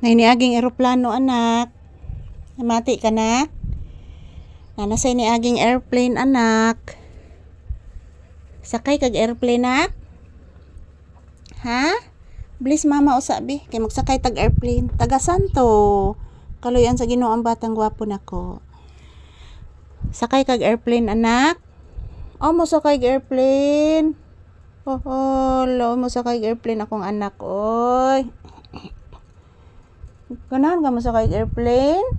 Na iniaging eroplano anak. Mati ka na? Nasa iniaging airplane anak. Sakay kag airplane nak? Ha? Bilis mama usabi kay magsakay tag airplane. Taga Santo. Kaluyan sa Ginoo ang batang gwapo nako. Sakay kag airplane anak. O mo sakay kag airplane. Lo mo sakay kag airplane akong anak oy. Ganahan ka mo sakay kag airplane?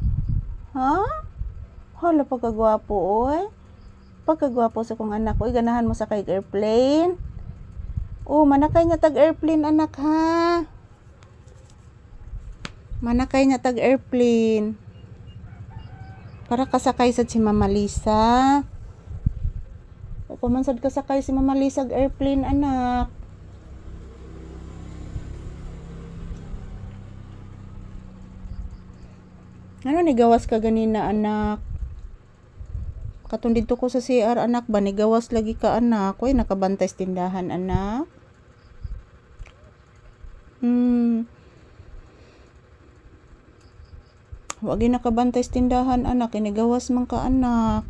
Ha? Hala pagkagwapo oy. Pagkagwapo sa kong anak oy, ganahan mo sakay kag airplane? Oh, manakay nga tag airplane anak ha. Manakay nga tag airplane. Para kasakay sad si Mama Lisa. O kumansad kasakay si Mama Lisa ag airplane anak. Ano ni gawas ka ganina anak? Katong dito ko sa CR anak ba ni gawas lagi ka anak? Oy nakabantay sa tindahan anak. Wag nakabantay sa tindahan anak, inigawas man ka anak.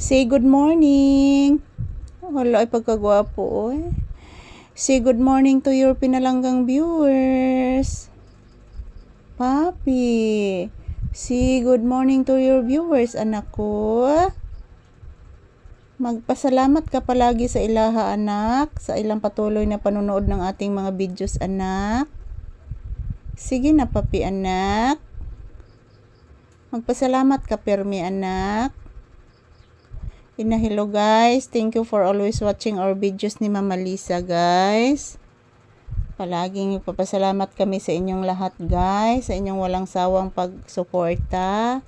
Say good morning. Wala ay pagkagwapo oy. Say good morning to your pinalanggang viewers. Papi. Say good morning to your viewers anak ko. Magpasalamat ka palagi sa ilaha anak, sa ilang patuloy na panonood ng ating mga videos anak. Sige na papi anak. Magpasalamat ka permi anak. Hello guys, thank you for always watching our videos ni Mama Lisa guys. Palaging ipapasalamat kami sa inyong lahat guys, sa inyong walang sawang pagsuporta.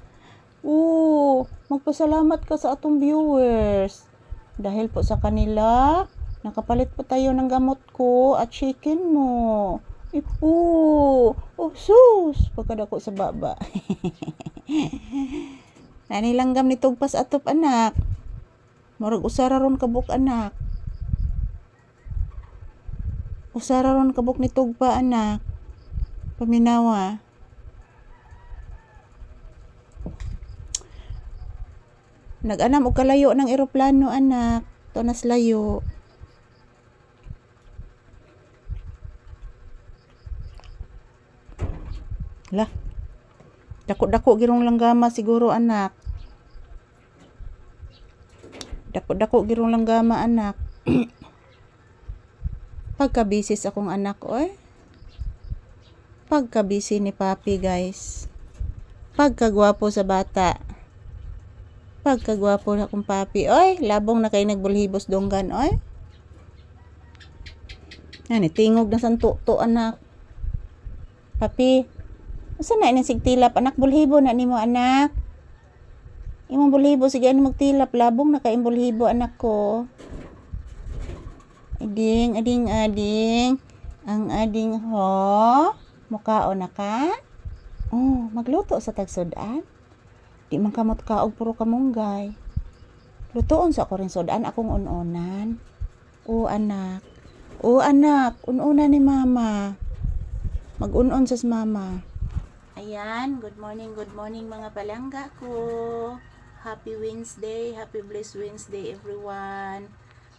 Magpasalamat ka sa atong viewers. Dahil po sa kanila, nakapalit po tayo ng gamot ko at chicken mo. Sus! Pagkadako sa baba. Nanilanggam ni tugpas atop anak. Murag usara ron kabuk anak. Usara ron kabuk ni tugpa anak. Paminawa. Nag-anam og kalayo ng eroplano anak. Tonas layo. Lah. Dako-dako girong langgama siguro anak. Dako-dako girong langgama anak. Pagkabisis akong anak oy. Pagkabisi ni papi guys. Pagkagwapo sa bata. Pagkagwapo na akong papi oy. Labong na kay nagbulhibos donggan oy. Ani tingog na santo-to anak. Papi. Asa na ining sigtilap anak bulhibo na nimo anak? Imong bulhibo sige ani magtilap labong na kay bulhibo anak ko. Ading. Ang ading ho. Mukaon na ka? Magluto sa tagsudan. Di man kamot ka og puro kamunggay. Lutoon sa ko rin sudan akong unonan. Anak. Anak, ununan ni mama. Mag-unon sa mama. Ayan, good morning mga palangga ko. Happy Wednesday, happy blessed Wednesday everyone.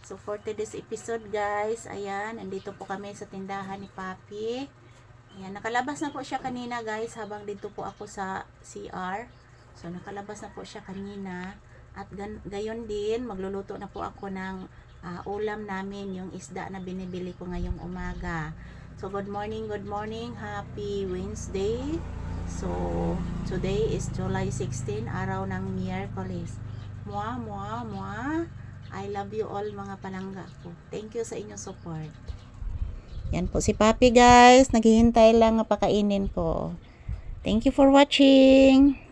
So for today's episode guys, ayan, andito po kami sa tindahan ni Papi. Ayan, nakalabas na po siya kanina guys habang dito po ako sa CR. So nakalabas na po siya kanina at gayon din magluluto na po ako ng ulam namin, yung isda na binibili ko ngayong umaga. So good morning, happy Wednesday. So today is July 16, araw ng Miyerkules. I love you all mga palangga ko. Thank you sa inyong support. Yan po si Papi guys, naghihintay lang pakainin po. Thank you for watching.